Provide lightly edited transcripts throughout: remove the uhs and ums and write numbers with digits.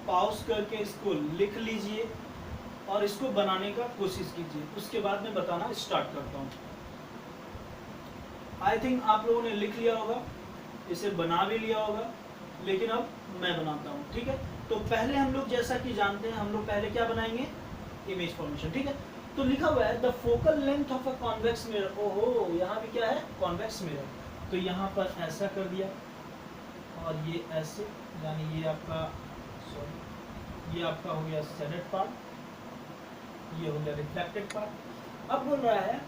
Pause करके इसको लिख लीजिए और इसको बनाने का कोशिश कीजिए, उसके बाद मैं बताना स्टार्ट करता हूँ। आई थिंक आप लोगों ने लिख लिया होगा, इसे बना भी लिया होगा, लेकिन अब मैं बनाता हूँ, ठीक है। तो पहले हम लोग जैसा कि जानते हैं, हम लोग पहले क्या बनाएंगे, इमेज फॉर्मेशन, ठीक है। तो लिखा हुआ है the focal length of a convex mirror. ओहो, यहाँ भी क्या है, कॉन्वेक्स मिरर। तो यहाँ पर ऐसा कर दिया और ये ऐसे, यानी ये आपका, सॉरी, ये आपका हो गया शेडेड पार्ट, ये हो गया रिफ्लेक्टेड पार्ट। अब बोल रहा है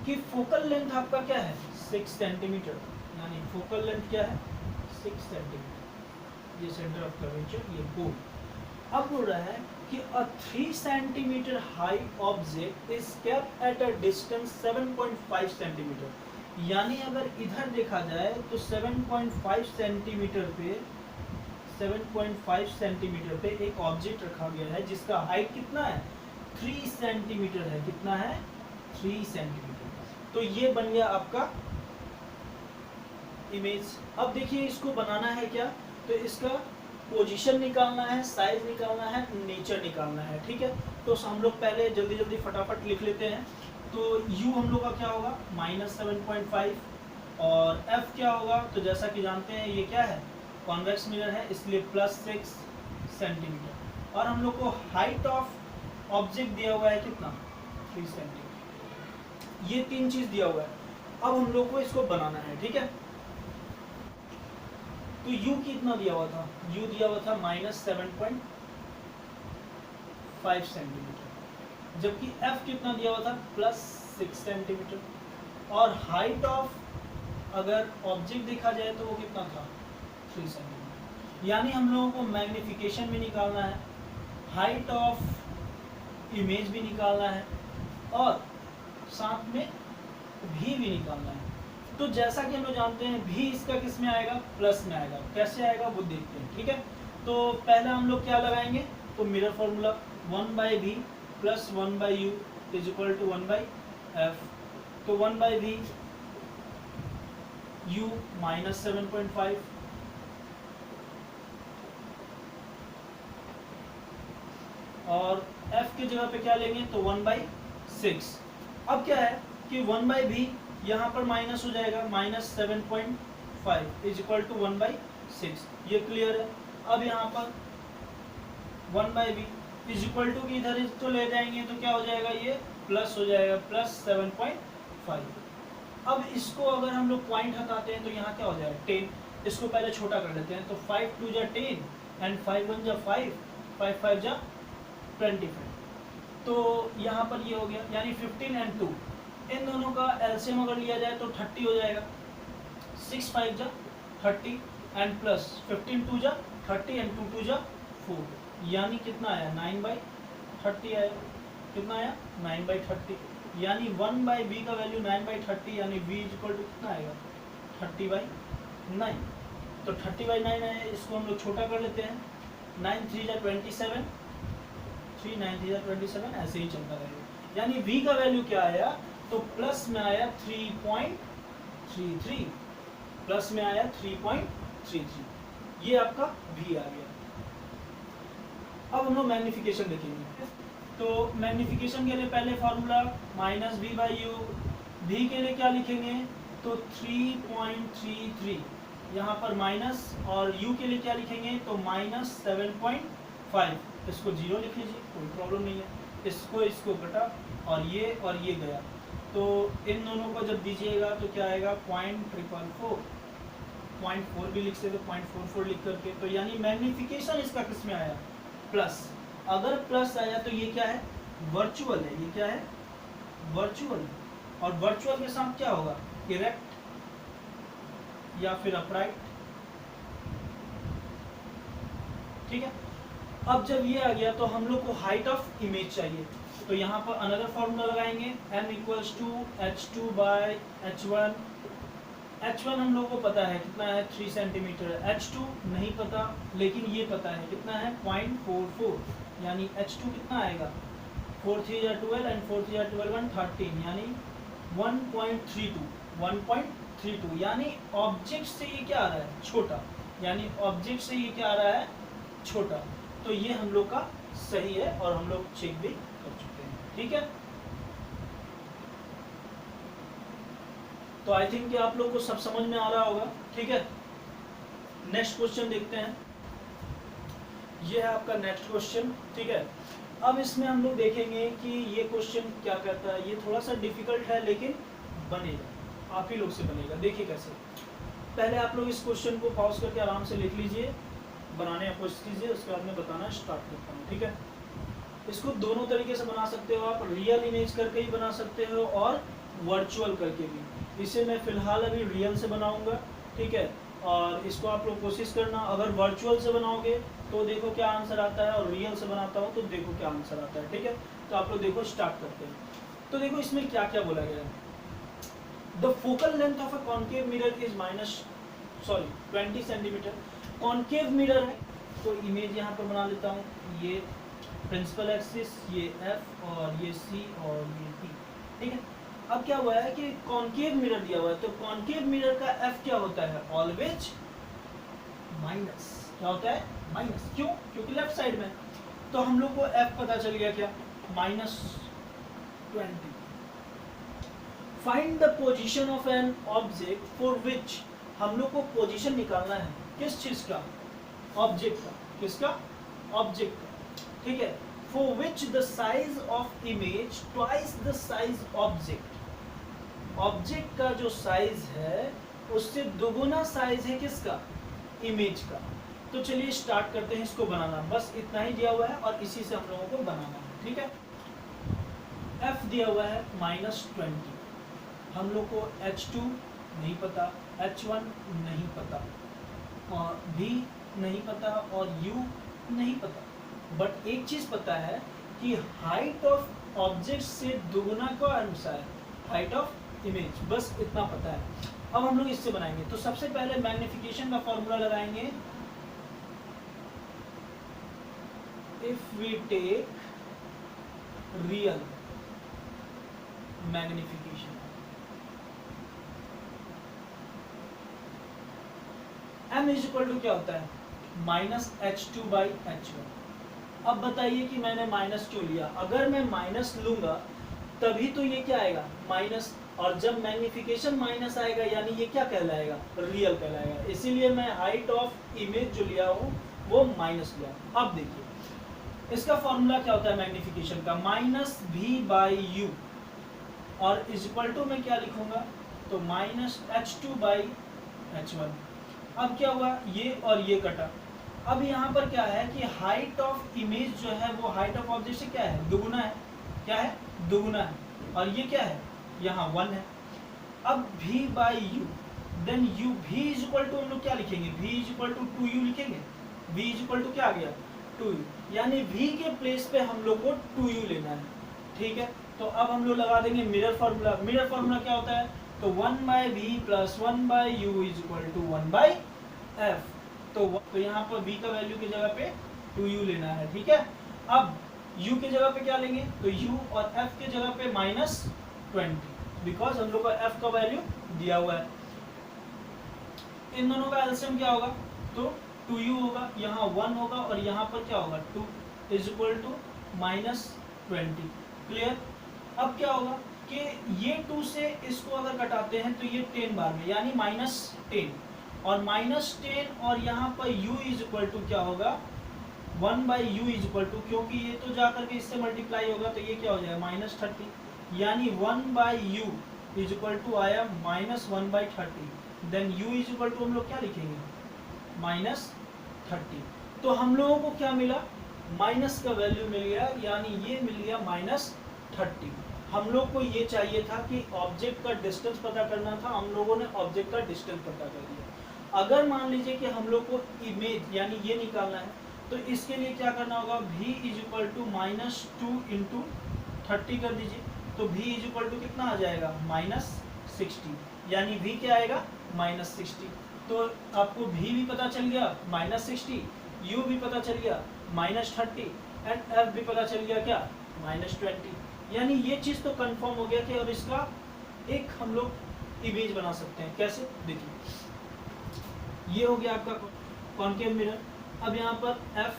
कि फोकल लेंथ आपका क्या है, 6 सेंटीमीटर, यानी फोकल लेंथ क्या है, 6 सेंटीमीटर। ये सेंटर ऑफ कर्वेचर, ये गोल। अब बोल रहा है कि a 3 centimetre high object is kept at a distance 7.5 centimetre. यानी अगर इधर देखा जाए तो 7.5 सेंटीमीटर पे 7.5 सेंटीमीटर पे एक ऑब्जेक्ट रखा गया है जिसका हाइट कितना है, 3 सेंटीमीटर है। कितना है, 3 सेंटीमीटर। तो ये बन गया आपका इमेज। अब देखिए इसको बनाना है क्या, तो इसका पोजीशन निकालना है, साइज निकालना है, नेचर निकालना है, ठीक है। तो हम लोग पहले जल्दी जल्दी फटाफट लिख लेते हैं। तो u हम लोग का क्या होगा, -7.5, और f क्या होगा, तो जैसा कि जानते हैं ये क्या है, कॉन्वेक्स मिरर है, इसलिए +6 सेंटीमीटर। और हम लोग को हाइट ऑफ ऑब्जेक्ट दिया हुआ है कितना, 3 सेंटीमीटर। ये 3 चीज दिया हुआ है। अब हम लोग को इसको बनाना है, ठीक है। तो u कितना दिया हुआ था, u दिया हुआ था -7.5 सेंटीमीटर, जबकि f कितना दिया हुआ था, +6 सेंटीमीटर। और हाइट ऑफ अगर ऑब्जेक्ट देखा जाए तो वो कितना था, 3 सेंटीमीटर। यानी हम लोगों को मैग्निफिकेशन भी निकालना है, हाइट ऑफ इमेज भी निकालना है, और साथ में भी निकालना है। तो जैसा कि हम लोग जानते हैं भी इसका किस में आएगा, प्लस में आएगा। कैसे आएगा वो देखते हैं, ठीक है। तो पहले हम लोग क्या लगाएंगे, तो mirror formula 1/v + 1/u = 1/f। तो 1/v u -7.5 और f की जगह पे क्या लेंगे, तो 1/6। अब क्या है कि 1/v यहाँ पर माइनस हो जाएगा, -7.5 = 1/6। ये क्लियर है। अब यहाँ पर 1/v = कि इधर इसको ले जाएंगे तो क्या हो जाएगा, ये प्लस हो जाएगा, +7.5। अब इसको अगर हम लोग पॉइंट हटाते हैं तो यहाँ क्या हो जाएगा, 10। इसको पहले छोटा कर लेते हैं, तो 5 2 = 10 एंड 5 1 = 5, 5 5 = 25। तो यहाँ पर ये हो गया, यानी 15 एंड 2, इन दोनों का एलसीएम अगर लिया जाए तो 30 हो जाएगा। 6 5 = 30 एंड प्लस 15 2 = 30 एंड 2 2 = 4, यानी कितना आया, 9/30 आया। कितना आया, 9/30। यानी 1/v का वैल्यू 9/30, यानी v = कितना आएगा, 30/9। तो 30/9 आया। इसको हम लोग छोटा कर लेते हैं, 9 3 = 27, 3 9 3 = 27, ऐसे ही चलता रहेगा। यानी v का वैल्यू क्या आया, तो प्लस में आया 3.33, प्लस में आया 3.33। ये आपका v आ गया। अब हम लोग मैग्निफिकेशन देखेंगे। तो मैग्निफिकेशन के लिए पहले फार्मूला -v/u, v के लिए क्या लिखेंगे, तो 3.33, यहाँ पर माइनस, और u के लिए क्या लिखेंगे, तो -7.5। इसको 0 लिख लीजिए, कोई प्रॉब्लम नहीं है। इसको कटा और ये गया, तो इन दोनों को जब दीजिएगा तो क्या आएगा, 0.444, 0.4 भी लिख सकते, 0.44 लिख करके। तो यानी मैग्निफिकेशन इसका किस में आया, प्लस। अगर प्लस आया तो ये क्या है, वर्चुअल है। ये क्या है, वर्चुअल। और वर्चुअल के साथ क्या होगा, इरेक्ट या फिर अपराइट, ठीक है। अब जब ये आ गया तो हम लोग को हाइट ऑफ इमेज चाहिए। तो यहाँ पर अनदर फॉर्मूला लगाएंगे, m = h2/h1। h1 हम लोग को पता है कितना है, 3 सेंटीमीटर। h2 नहीं पता, लेकिन ये पता है कितना है, 0.44। यानी h2 कितना आएगा, 4 3 = 12 एंड 4 3 = 12 1 13, यानी 1.32। यानी ऑब्जेक्ट से ये क्या आ रहा है, छोटा। यानी ऑब्जेक्ट से ये क्या आ रहा है, छोटा। तो ये हम लोग का सही है और हम लोग चेक भी कर चुके हैं, ठीक है। तो आई थिंक कि आप लोग को सब समझ में आ रहा होगा, ठीक है। नेक्स्ट क्वेश्चन देखते हैं। ये है आपका नेक्स्ट क्वेश्चन, ठीक है। अब इसमें हम लोग देखेंगे कि ये क्वेश्चन क्या कहता है। ये थोड़ा सा डिफिकल्ट है लेकिन बनेगा, आप ही लोग से बनेगा। देखिए कैसे। पहले आप लोग इस क्वेश्चन को पॉज करके आराम से लिख लीजिए, बनाने की कोशिश कीजिए, उसके बाद में बताना स्टार्ट करता हूँ, ठीक है। इसको दोनों तरीके से बना सकते हो आप, रियल इमेज करके ही बना सकते हो और वर्चुअल करके भी। इसे मैं फिलहाल अभी रियल से बनाऊंगा, ठीक है। और इसको आप लोग कोशिश करना, अगर वर्चुअल से बनाओगे तो देखो क्या आंसर आता है, और रियल से बनाता हूँ तो देखो क्या आंसर आता है, ठीक है। तो आप लोग देखो, स्टार्ट करते हैं। तो देखो इसमें क्या क्या बोला गया है। The focal length of a concave mirror is 20 centimetre. Concave mirror है तो इमेज यहाँ पर बना लेता हूँ। ये प्रिंसिपल एक्सिस, ये एफ और ये सी और ये टी, ठीक है। अब क्या हुआ है कि कॉन्केव मिरर दिया हुआ है, तो कॉन्केव मिरर का एफ क्या होता है, ऑलवेज माइनस। क्या होता है, माइनस। क्यों, क्योंकि लेफ्ट साइड में। तो हम लोग को एफ पता चल गया क्या, -20। Find the position of an object for which, हम लोग को पोजीशन निकालना है किस चीज का, ऑब्जेक्ट का। किसका, ऑब्जेक्ट का, ठीक है। For which the size of image twice the size object. Object का जो साइज है उससे दुगुना साइज है किसका, इमेज का। तो चलिए स्टार्ट करते हैं इसको बनाना। बस इतना ही दिया हुआ है और इसी से हम लोगों को बनाना है, ठीक है। f दिया हुआ है -20। हम लोग को h2 नहीं पता, h1 नहीं पता, और v नहीं पता और u नहीं पता। बट एक चीज पता है कि हाइट ऑफ ऑब्जेक्ट से दुगुना का अनुसार हाइट ऑफ इमेज, बस इतना पता है। अब हम लोग इससे बनाएंगे। तो सबसे पहले मैग्निफिकेशन का फॉर्मूला लगाएंगे। If we take real magnification, m is equal to क्या होता है, -h2/h1। अब बताइए कि मैंने माइनस क्यों लिया। अगर मैं माइनस लूंगा तभी तो ये क्या आएगा, माइनस। और जब मैग्निफिकेशन माइनस आएगा यानी ये क्या कहलाएगा, रियल कहलाएगा। इसीलिए मैं हाइट ऑफ इमेज जो लिया हूँ वो माइनस लिया। अब देखिए इसका फॉर्मूला क्या होता है मैग्निफिकेशन का, -v/u, और इज इक्वल टू मैं क्या लिखूंगा, तो -h2/h1। अब क्या हुआ, ये और ये कटा। अब यहाँ पर क्या है कि हाइट ऑफ इमेज जो है वो हाइट ऑफ ऑब्जेक्ट से क्या है, दुगुना है। क्या है, दुगुना है। और ये क्या है, यहाँ 1 है। अब v/u, then u, v is equal to हम लोग क्या लिखेंगे, v is equal to 2u लिखेंगे। v इज इक्वल टू क्या आ गया, 2u, यानी v के प्लेस पे हम लोग को 2u लेना है, ठीक है। तो अब हम लोग लगा देंगे मिरर फार्मूला। मिरर फार्मूला क्या होता है, तो 1/v + 1/u is equal to 1/f। तो यहाँ पर v का वैल्यू की जगह पे 2u लेना है, ठीक है। अब u की जगह पे क्या लेंगे, तो u, और f की जगह पे -20, बिकॉज हम लोग का f का वैल्यू दिया हुआ है। इन दोनों का एलसीएम क्या होगा, तो 2u होगा, यहाँ 1 होगा और यहाँ पर क्या होगा 2 इज इक्वल टू -20। क्लियर। अब क्या होगा कि ये 2 से इसको अगर कटाते हैं तो ये 10 बार में, यानी -10, और -10 और यहाँ पर u इज इक्वल टू क्या होगा, 1/u इज इक्वल टू, क्योंकि ये तो जाकर के इससे मल्टीप्लाई होगा तो ये क्या हो जाएगा -30, यानी 1/u इज इक्वल टू आया -1/30। Then u is equal to हम लोग क्या लिखेंगे, -30। तो हम लोगों को क्या मिला, माइनस का वैल्यू मिल गया, यानी ये मिल गया -30। हम लोग को ये चाहिए था कि ऑब्जेक्ट का डिस्टेंस पता करना था, हम लोगों ने ऑब्जेक्ट का डिस्टेंस पता कर दिया। अगर मान लीजिए कि हम लोग को इमेज यानी ये निकालना है, तो इसके लिए क्या करना होगा, v इज इक्वल टू -2 × 30 कर दीजिए। तो v इज इक्वल टू कितना आ जाएगा, -60, यानी v क्या आएगा, -60। तो आपको v भी पता चल गया -60, u भी पता चल गया -30, एंड f भी पता चल गया क्या, -20। यानी ये चीज़ तो कंफर्म हो गया कि अब इसका एक हम लोग इमेज बना सकते हैं। कैसे, देखिए ये हो गया आपका कॉन्केव मिरर। अब यहाँ पर f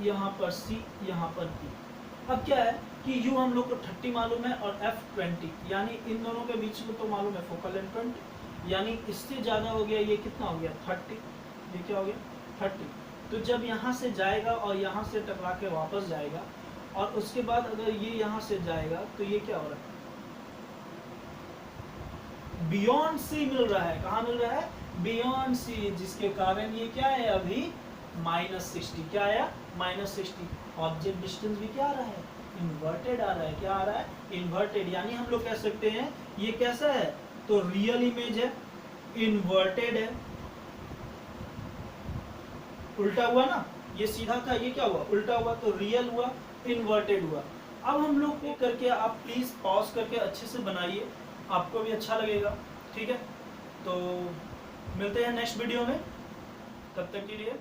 यहाँ पर C, यहाँ पर P। अब क्या है कि U हम लोग को 30 मालूम है और F 20, यानी इन दोनों के बीच में तो मालूम है फोकल लेंथ 20, यानी इससे ज़्यादा हो गया, ये कितना हो गया 30, ये क्या हो गया 30। तो जब यहाँ से जाएगा और यहाँ से टकरा के वापस जाएगा और उसके बाद अगर ये यहाँ से जाएगा तो ये क्या हो रहा है, बियॉन्ड सी मिल रहा है। कहाँ मिल रहा है, बियॉन्ड सी, जिसके कारण ये क्या है अभी -60, क्या आया -60। ऑब्जेक्ट डिस्टेंस भी क्या आ रहा है, इन्वर्टेड आ रहा है। क्या आ रहा है, इन्वर्टेड, यानी हम लोग कह सकते हैं ये कैसा है, तो रियल इमेज है, इन्वर्टेड है। उल्टा हुआ ना, ये सीधा था, ये क्या हुआ उल्टा हुआ, तो रियल हुआ, इन्वर्टेड हुआ। अब हम लोग को करके आप प्लीज पॉज करके अच्छे से बनाइए, आपको भी अच्छा लगेगा, ठीक है। तो मिलते हैं नेक्स्ट वीडियो में, तब तक के लिए